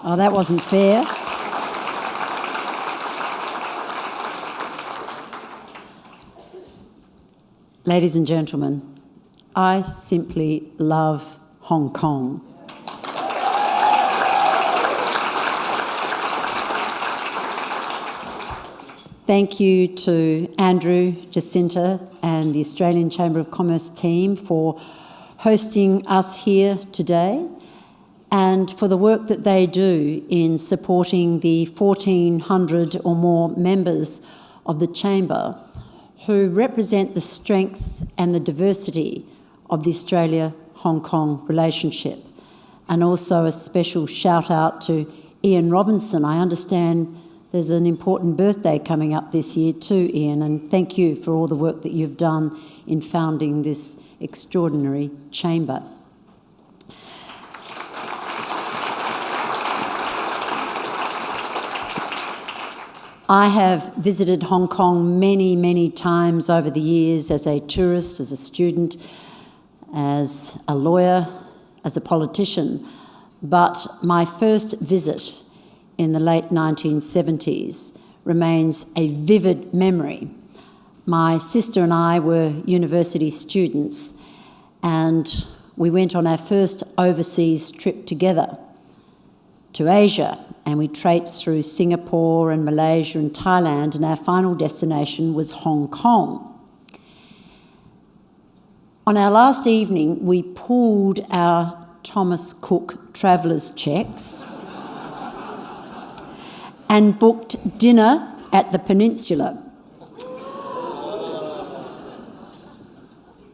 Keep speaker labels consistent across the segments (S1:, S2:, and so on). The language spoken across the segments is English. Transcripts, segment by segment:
S1: Oh, that wasn't fair. Ladies and gentlemen, I simply love Hong Kong. Thank you to Andrew, Jacinta and the Australian Chamber of Commerce team for hosting us here today and for the work that they do in supporting the 1,400 or more members of the Chamber who represent the strength and the diversity of the Australia-Hong Kong relationship. And also a special shout out to Ian Robinson. I understand there's an important birthday coming up this year too, Ian, and thank you for all the work that you've done in founding this extraordinary chamber. I have visited Hong Kong many, many times over the years as a tourist, as a student, as a lawyer, as a politician, but my first visit in the late 1970s remains a vivid memory. My sister and I were university students and we went on our first overseas trip together to Asia, and we traipsed through Singapore and Malaysia and Thailand, and our final destination was Hong Kong. On our last evening, we pulled our Thomas Cook traveller's cheques and booked dinner at the Peninsula.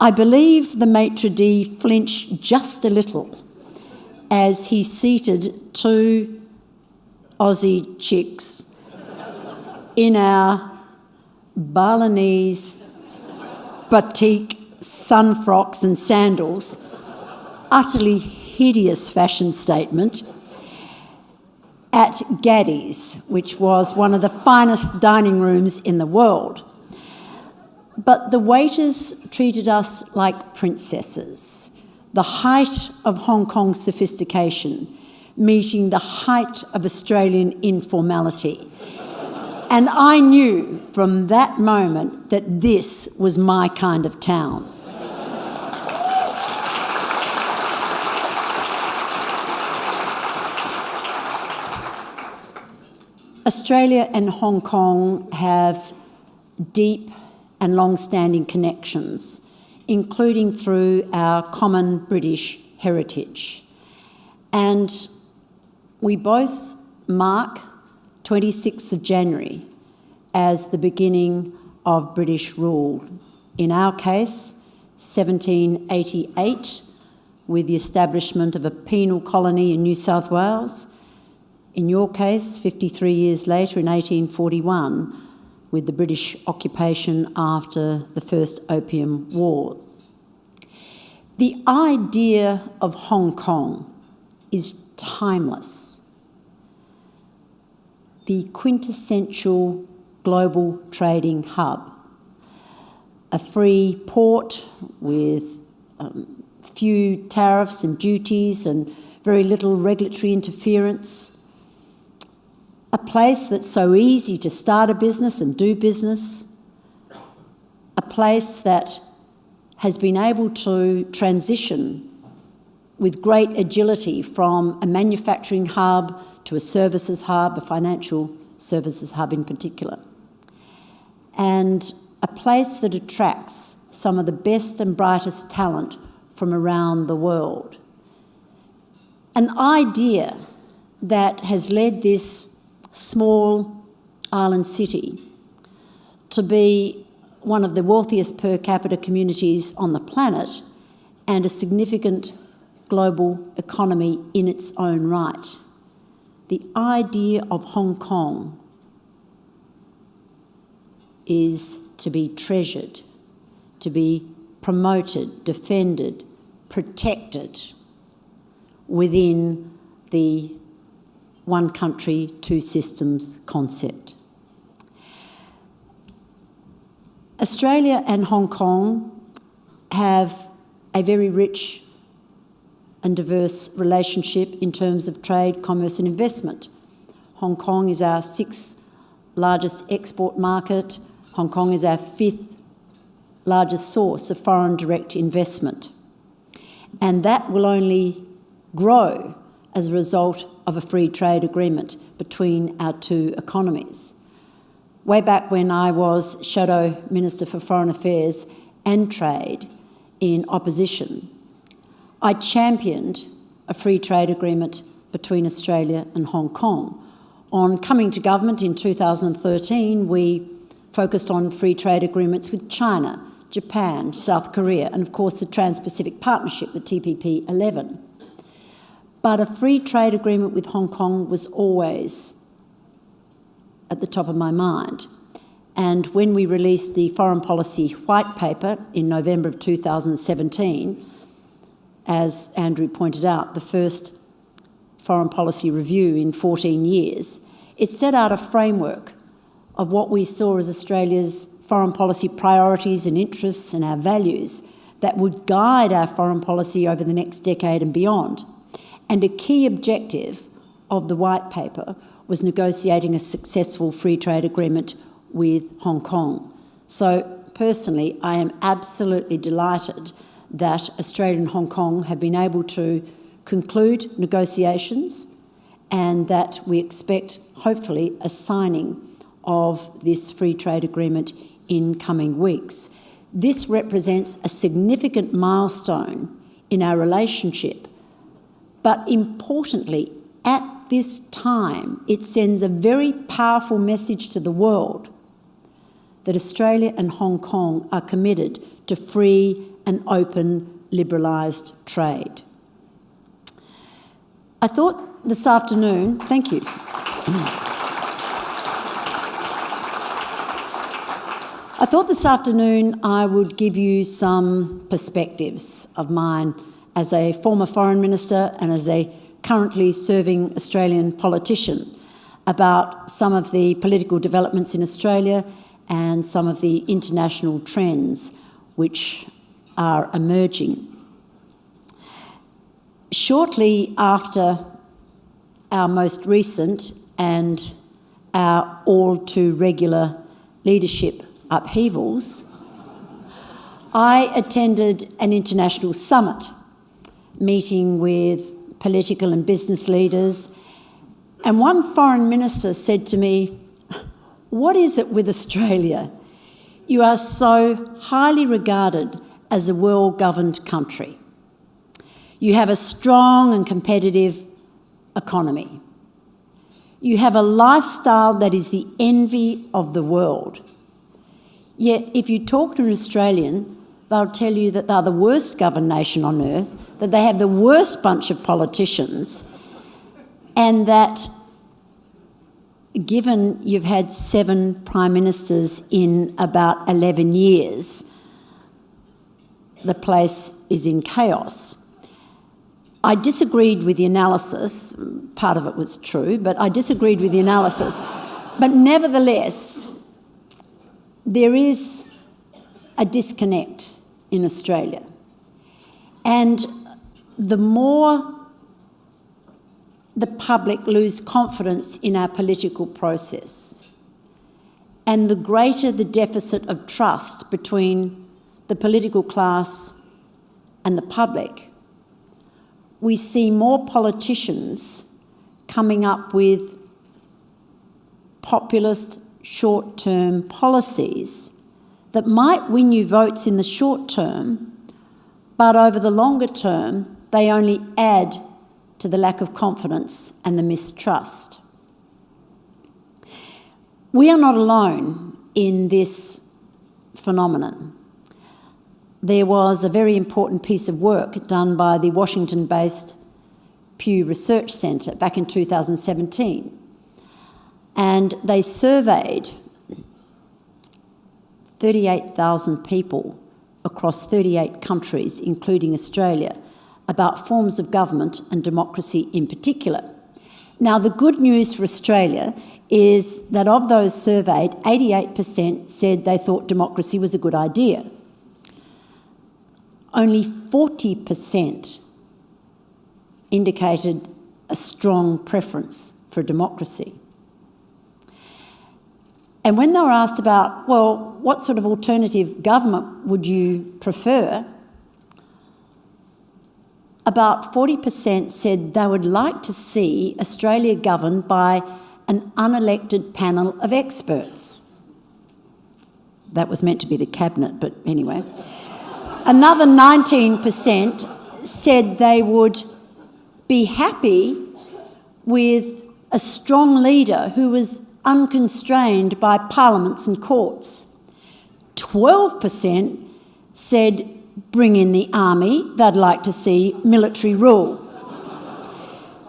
S1: I believe the maitre d' flinched just a little as he seated two Aussie chicks in our Balinese batik sun frocks and sandals, utterly hideous fashion statement, at Gaddy's, which was one of the finest dining rooms in the world. But the waiters treated us like princesses, the height of Hong Kong's sophistication, meeting the height of Australian informality. And I knew from that moment that this was my kind of town. Australia and Hong Kong have deep and long-standing connections, including through our common British heritage. And we both mark 26th of January as the beginning of British rule. In our case, 1788, with the establishment of a penal colony in New South Wales. In your case, 53 years later, in 1841, with the British occupation after the First Opium Wars. The idea of Hong Kong is timeless. The quintessential global trading hub. A free port with few tariffs and duties and very little regulatory interference. A place that's so easy to start a business and do business. A place that has been able to transition with great agility from a manufacturing hub to a services hub, a financial services hub in particular. And a place that attracts some of the best and brightest talent from around the world. An idea that has led this small island city to be one of the wealthiest per capita communities on the planet and a significant global economy in its own right. The idea of Hong Kong is to be treasured, to be promoted, defended, protected within the one country, two systems concept. Australia and Hong Kong have a very rich and diverse relationship in terms of trade, commerce and investment. Hong Kong is our 6th largest export market. Hong Kong is our 5th largest source of foreign direct investment. And that will only grow as a result of a free trade agreement between our two economies. Way back when I was Shadow Minister for Foreign Affairs and Trade in opposition, I championed a free trade agreement between Australia and Hong Kong. On coming to government in 2013, we focused on free trade agreements with China, Japan, South Korea, and of course the Trans-Pacific Partnership, the TPP-11. But a free trade agreement with Hong Kong was always at the top of my mind. And when we released the Foreign Policy White Paper in November of 2017, as Andrew pointed out, the first foreign policy review in 14 years, it set out a framework of what we saw as Australia's foreign policy priorities and interests and our values that would guide our foreign policy over the next decade and beyond. And a key objective of the White Paper was negotiating a successful free trade agreement with Hong Kong. So personally, I am absolutely delighted that Australia and Hong Kong have been able to conclude negotiations and that we expect, hopefully, a signing of this free trade agreement in coming weeks. This represents a significant milestone in our relationship, but importantly, at this time, it sends a very powerful message to the world that Australia and Hong Kong are committed to free and open, liberalised trade. I thought this afternoon, thank you. I thought this afternoon I would give you some perspectives of mine as a former Foreign Minister and as a currently serving Australian politician about some of the political developments in Australia and some of the international trends which are emerging. Shortly after our most recent and our all too regular leadership upheavals, I attended an international summit, meeting with political and business leaders, and one foreign minister said to me, "What is it with Australia? You are so highly regarded as a well-governed country. You have a strong and competitive economy. You have a lifestyle that is the envy of the world. Yet if you talk to an Australian, they'll tell you that they're the worst governed nation on earth, that they have the worst bunch of politicians, and that given you've had 7 prime ministers in about 11 years, the place is in chaos." I disagreed with the analysis. Part of it was true, but I disagreed with the analysis. But nevertheless, there is a disconnect in Australia. And the more the public lose confidence in our political process, and the greater the deficit of trust between the political class and the public, we see more politicians coming up with populist short-term policies that might win you votes in the short term, but over the longer term, they only add to the lack of confidence and the mistrust. We are not alone in this phenomenon. There was a very important piece of work done by the Washington-based Pew Research Centre back in 2017, and they surveyed 38,000 people across 38 countries, including Australia, about forms of government and democracy in particular. Now, the good news for Australia is that of those surveyed, 88% said they thought democracy was a good idea. Only 40% indicated a strong preference for democracy. And when they were asked about, well, what sort of alternative government would you prefer, about 40% said they would like to see Australia governed by an unelected panel of experts. That was meant to be the cabinet, but anyway. Another 19% said they would be happy with a strong leader who was unconstrained by parliaments and courts. 12% said bring in the army, they'd like to see military rule.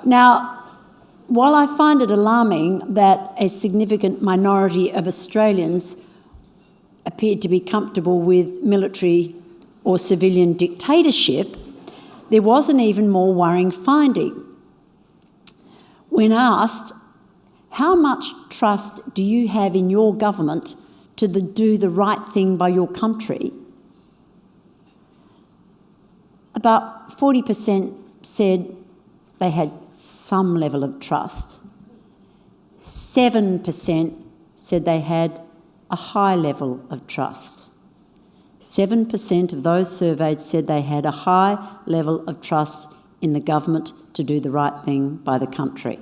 S1: Now, while I find it alarming that a significant minority of Australians appeared to be comfortable with military or civilian dictatorship, there was an even more worrying finding. When asked, how much trust do you have in your government to do the right thing by your country? About 40% said they had some level of trust. 7% said they had a high level of trust. 7% of those surveyed said they had a high level of trust in the government to do the right thing by the country.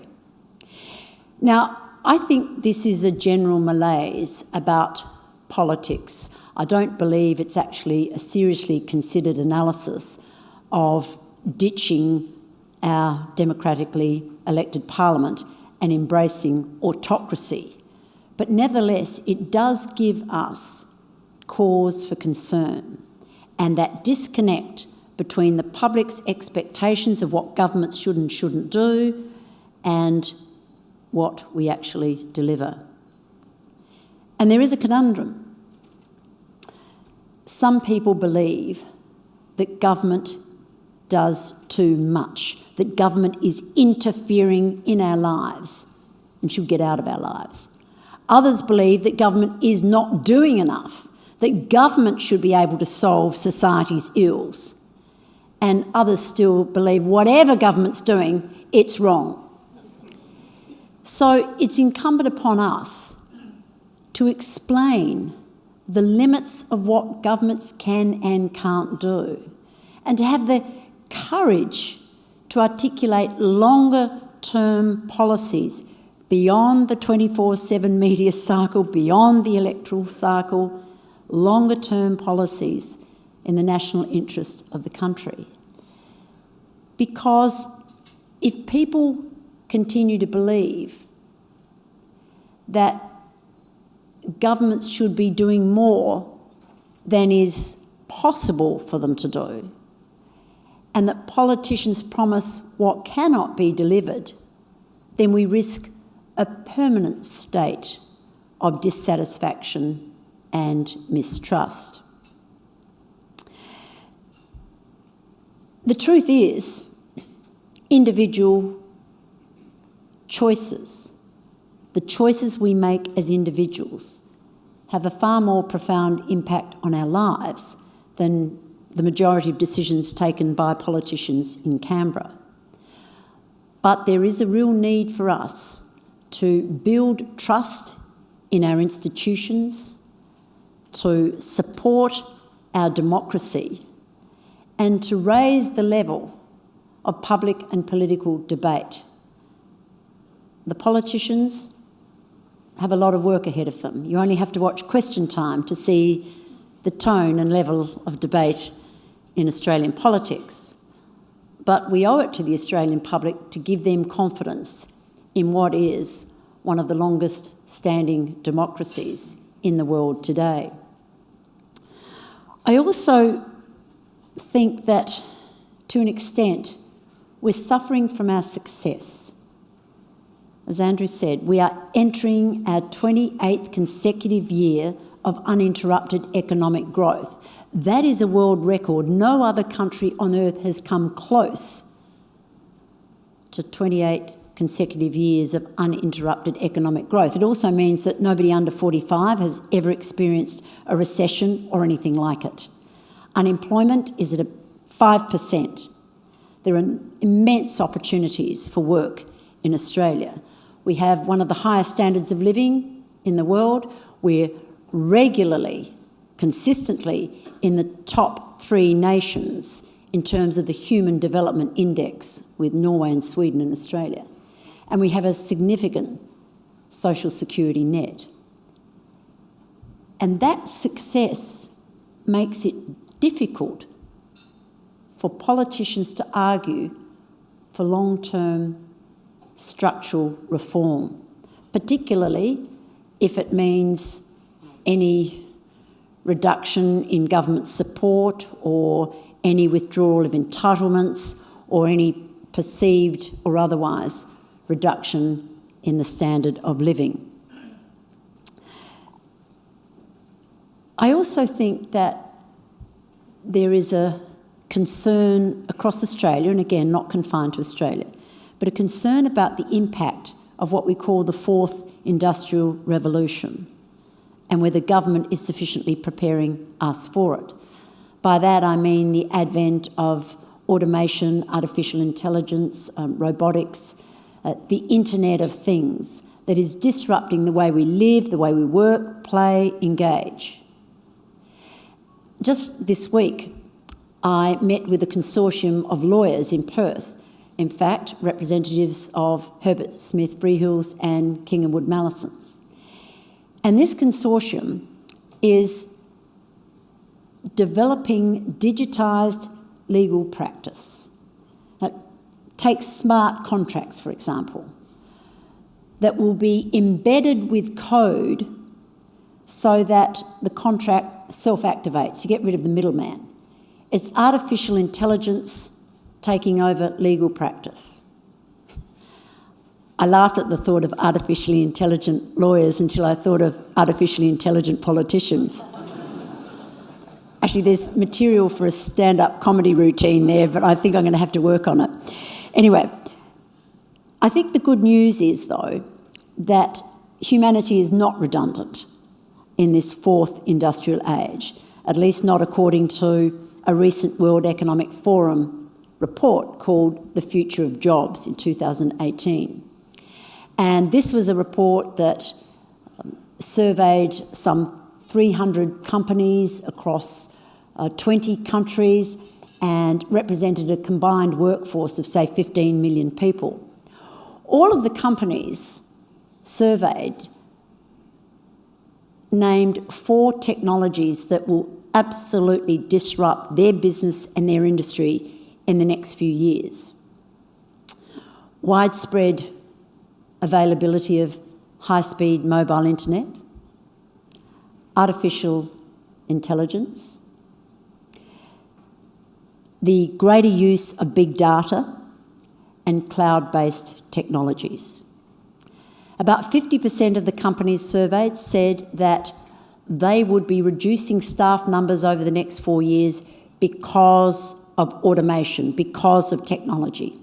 S1: Now, I think this is a general malaise about politics. I don't believe it's actually a seriously considered analysis of ditching our democratically elected parliament and embracing autocracy. But nevertheless, it does give us cause for concern, and that disconnect between the public's expectations of what governments should and shouldn't do and what we actually deliver. And there is a conundrum. Some people believe that government does too much, that government is interfering in our lives and should get out of our lives. Others believe that government is not doing enough, that government should be able to solve society's ills. And others still believe whatever government's doing, it's wrong. So it's incumbent upon us to explain the limits of what governments can and can't do, and to have the courage to articulate longer-term policies beyond the 24/7 media cycle, beyond the electoral cycle, longer-term policies in the national interest of the country. Because if people continue to believe that governments should be doing more than is possible for them to do, and that politicians promise what cannot be delivered, then we risk a permanent state of dissatisfaction and mistrust. The truth is, individual choices, the choices we make as individuals, have a far more profound impact on our lives than the majority of decisions taken by politicians in Canberra. But there is a real need for us to build trust in our institutions, to support our democracy, and to raise the level of public and political debate. The politicians have a lot of work ahead of them. You only have to watch Question Time to see the tone and level of debate in Australian politics. But we owe it to the Australian public to give them confidence in what is one of the longest standing democracies in the world today. I also think that, to an extent, we're suffering from our success. As Andrew said, we are entering our 28th consecutive year of uninterrupted economic growth. That is a world record. No other country on earth has come close to 28 consecutive years of uninterrupted economic growth. It also means that nobody under 45 has ever experienced a recession or anything like it. Unemployment is at 5%. There are immense opportunities for work in Australia. We have one of the highest standards of living in the world. We're regularly, consistently in the top 3 nations in terms of the Human Development Index, with Norway and Sweden and Australia. And we have a significant social security net. And that success makes it difficult for politicians to argue for long-term structural reform, particularly if it means any reduction in government support or any withdrawal of entitlements or any perceived or otherwise reduction in the standard of living. I also think that there is a concern across Australia, and again, not confined to Australia, but a concern about the impact of what we call the 4th Industrial Revolution and whether government is sufficiently preparing us for it. By that I mean the advent of automation, artificial intelligence, robotics, the Internet of Things that is disrupting the way we live, the way we work, play, engage. Just this week, I met with a consortium of lawyers in Perth, in fact, representatives of Herbert Smith Freehills and King & Wood Mallesons. And this consortium is developing digitised legal practice. Take smart contracts, for example, that will be embedded with code so that the contract self-activates. You get rid of the middleman. It's artificial intelligence taking over legal practice. I laughed at the thought of artificially intelligent lawyers until I thought of artificially intelligent politicians. Actually, there's material for a stand-up comedy routine there, but I think I'm going to have to work on it. Anyway, I think the good news is, though, that humanity is not redundant in this 4th industrial age, at least not according to a recent World Economic Forum report called The Future of Jobs in 2018. And this was a report that surveyed some 300 companies across 20 countries and represented a combined workforce of, say, 15 million people. All of the companies surveyed named 4 technologies that will absolutely disrupt their business and their industry in the next few years. Widespread availability of high-speed mobile internet, artificial intelligence, the greater use of big data and cloud-based technologies. About 50% of the companies surveyed said that they would be reducing staff numbers over the next 4 years because of automation, because of technology.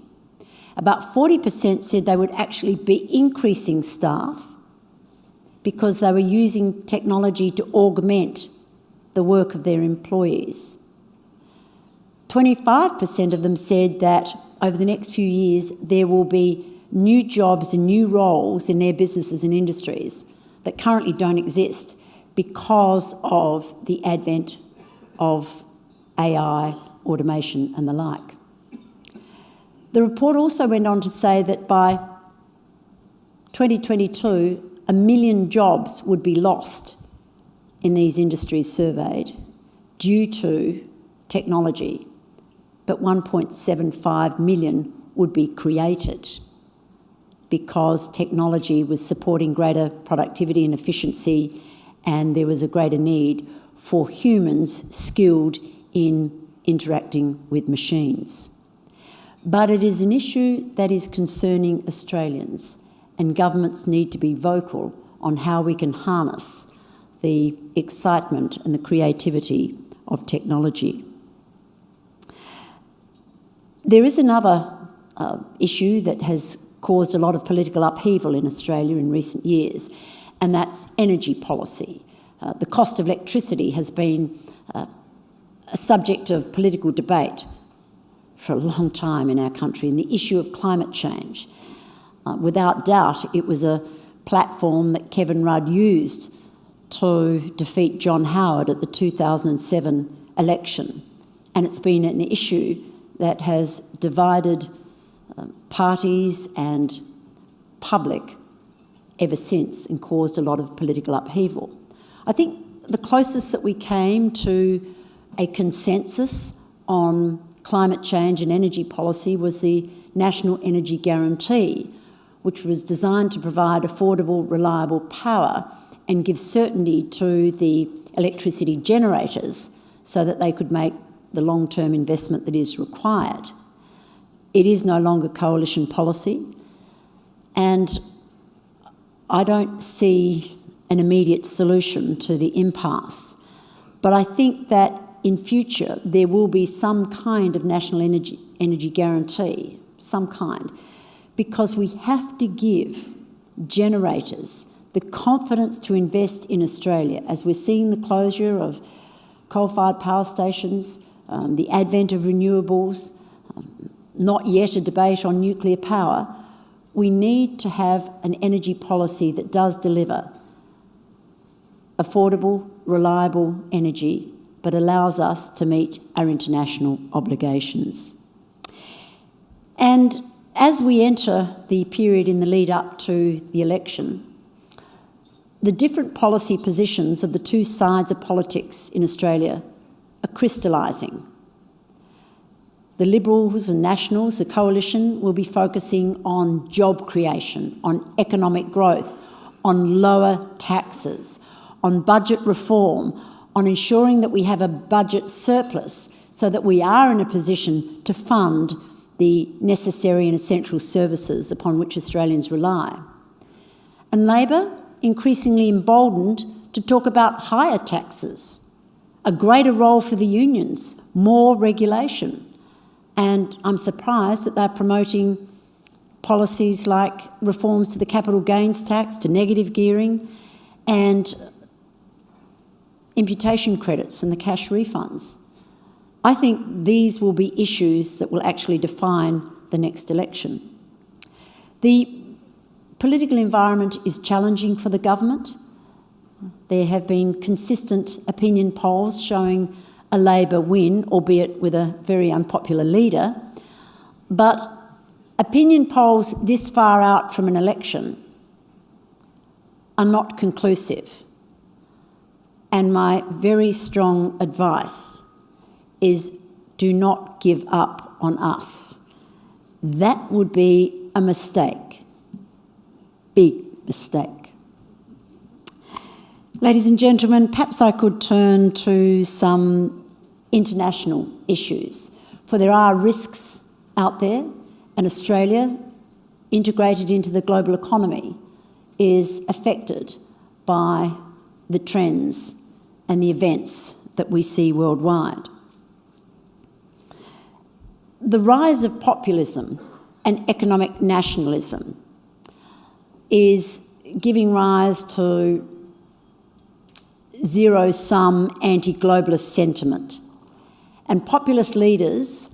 S1: About 40% said they would actually be increasing staff because they were using technology to augment the work of their employees. 25% of them said that over the next few years there will be new jobs and new roles in their businesses and industries that currently don't exist because of the advent of AI, automation and the like. The report also went on to say that by 2022, 1 million jobs would be lost in these industries surveyed due to technology, but 1.75 million would be created because technology was supporting greater productivity and efficiency, and there was a greater need for humans skilled in interacting with machines. But it is an issue that is concerning Australians, and governments need to be vocal on how we can harness the excitement and the creativity of technology. There is another issue that has caused a lot of political upheaval in Australia in recent years, and that's energy policy. The cost of electricity has been a subject of political debate for a long time in our country, and the issue of climate change. Without doubt, it was a platform that Kevin Rudd used to defeat John Howard at the 2007 election. And it's been an issue that has divided parties and public ever since and caused a lot of political upheaval. I think the closest that we came to a consensus on climate change and energy policy was the National Energy Guarantee, which was designed to provide affordable, reliable power and give certainty to the electricity generators so that they could make the long-term investment that is required. It is no longer coalition policy, and I don't see an immediate solution to the impasse. But I think that in future there will be some kind of national energy guarantee, some kind, because we have to give generators the confidence to invest in Australia, as we're seeing the closure of coal-fired power stations, the advent of renewables, not yet a debate on nuclear power. We need to have an energy policy that does deliver affordable, reliable energy, but allows us to meet our international obligations. And as we enter the period in the lead up to the election, the different policy positions of the two sides of politics in Australia are crystallising. The Liberals and Nationals, the coalition, will be focusing on job creation, on economic growth, on lower taxes, on budget reform, on ensuring that we have a budget surplus so that we are in a position to fund the necessary and essential services upon which Australians rely. And Labor, increasingly emboldened to talk about higher taxes, a greater role for the unions, more regulation. And I'm surprised that they're promoting policies like reforms to the capital gains tax, to negative gearing, and imputation credits and the cash refunds. I think these will be issues that will actually define the next election. The political environment is challenging for the government. There have been consistent opinion polls showing a Labor win, albeit with a very unpopular leader. But opinion polls this far out from an election are not conclusive. And my very strong advice is do not give up on us. That would be a mistake, big mistake. Ladies and gentlemen, perhaps I could turn to some international issues, for there are risks out there, and Australia, integrated into the global economy, is affected by the trends and the events that we see worldwide. The rise of populism and economic nationalism is giving rise to zero-sum anti-globalist sentiment. And populist leaders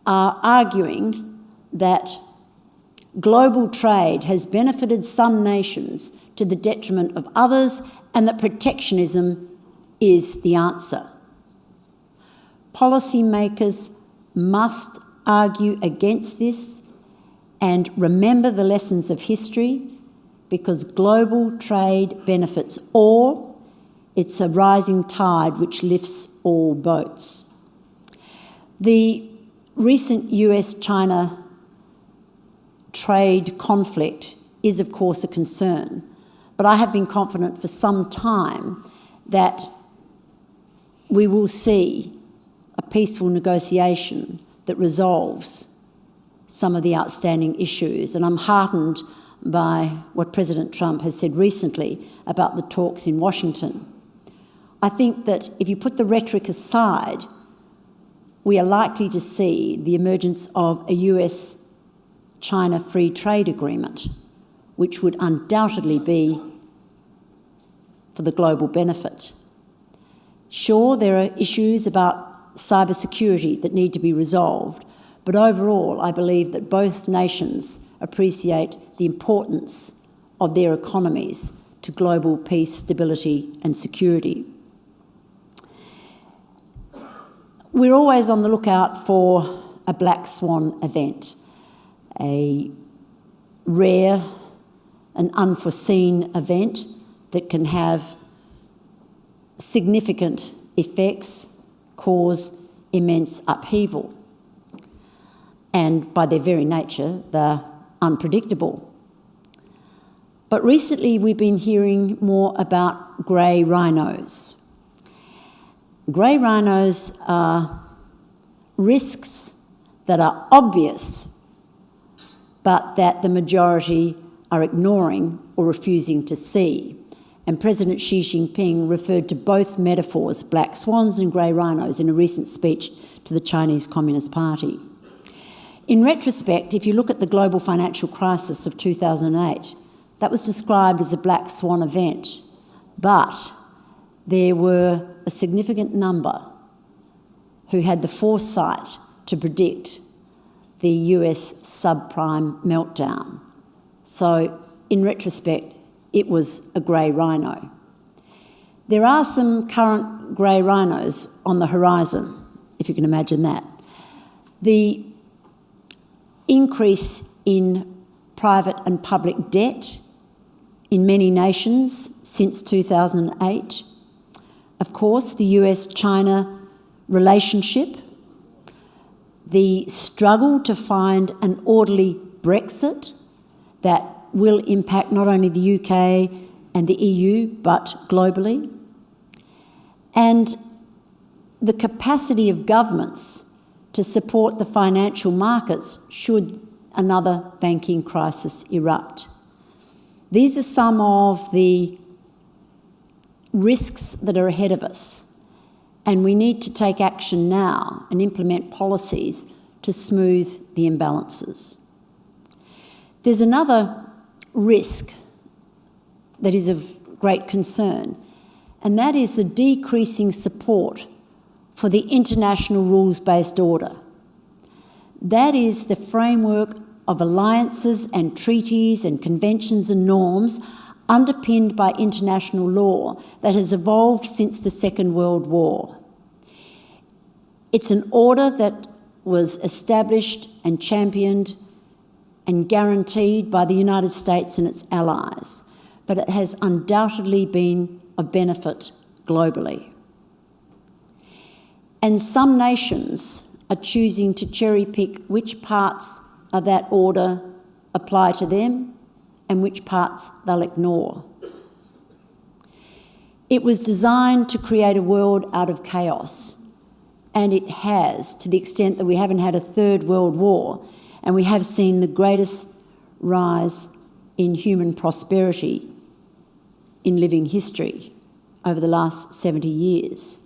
S1: are arguing that global trade has benefited some nations to the detriment of others, and that protectionism is the answer. Policymakers must argue against this and remember the lessons of history, because global trade benefits all. It's a rising tide which lifts all boats. The recent US-China trade conflict is, of course, a concern, but I have been confident for some time that we will see a peaceful negotiation that resolves some of the outstanding issues. And I'm heartened by what President Trump has said recently about the talks in Washington. I think that if you put the rhetoric aside, we are likely to see the emergence of a US-China free trade agreement, which would undoubtedly be for the global benefit. Sure, there are issues about cybersecurity that need to be resolved, But overall, I believe that both nations appreciate the importance of their economies to global peace, stability and security. We're always on the lookout for a black swan event, a rare and unforeseen event that can have significant effects, cause immense upheaval. And by their very nature, they're unpredictable. But recently we've been hearing more about grey rhinos. Grey rhinos are risks that are obvious, but that the majority are ignoring or refusing to see. And President Xi Jinping referred to both metaphors, black swans and grey rhinos, in a recent speech to the Chinese Communist Party. In retrospect, if you look at the global financial crisis of 2008, that was described as a black swan event, but there were a significant number who had the foresight to predict the US subprime meltdown. So, in retrospect, it was a grey rhino. There are some current grey rhinos on the horizon, if you can imagine that. The increase in private and public debt in many nations since 2008. Of course, the US-China relationship, the struggle to find an orderly Brexit that will impact not only the UK and the EU, but globally, and the capacity of governments to support the financial markets should another banking crisis erupt. These are some of the risks that are ahead of us, and we need to take action now and implement policies to smooth the imbalances. There's another risk that is of great concern, and that is the decreasing support for the international rules-based order. That is the framework of alliances and treaties and conventions and norms underpinned by international law that has evolved since the Second World War. It's an order that was established and championed and guaranteed by the United States and its allies, but it has undoubtedly been of benefit globally. And some nations are choosing to cherry-pick which parts of that order apply to them and which parts they'll ignore. It was designed to create a world out of chaos, and it has, to the extent that we haven't had a third world war, and we have seen the greatest rise in human prosperity in living history over the last 70 years.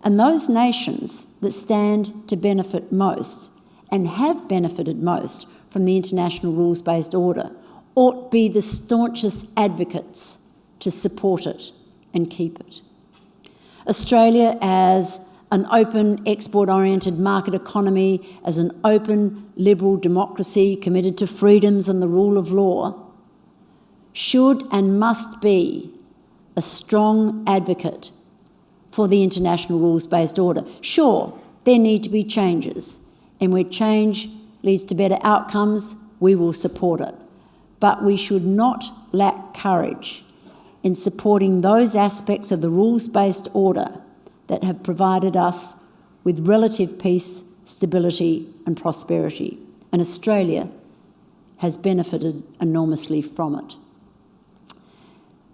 S1: And those nations that stand to benefit most and have benefited most from the international rules-based order ought be the staunchest advocates to support it and keep it. Australia, as an open, export-oriented market economy, as an open, liberal democracy committed to freedoms and the rule of law, should and must be a strong advocate for the international rules-based order. Sure, there need to be changes, and where change leads to better outcomes, we will support it. But we should not lack courage in supporting those aspects of the rules-based order that have provided us with relative peace, stability and prosperity. And Australia has benefited enormously from it.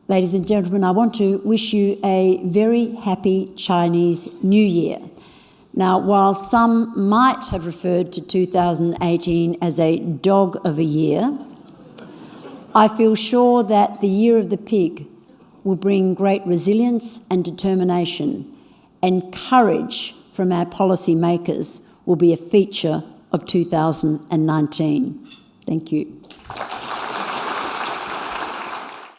S1: Ladies and gentlemen, I want to wish you a very happy Chinese New Year. Now, while some might have referred to 2018 as a dog of a year, I feel sure that the Year of the Pig will bring great resilience and determination, and courage from our policy makers will be a feature of 2019. Thank you.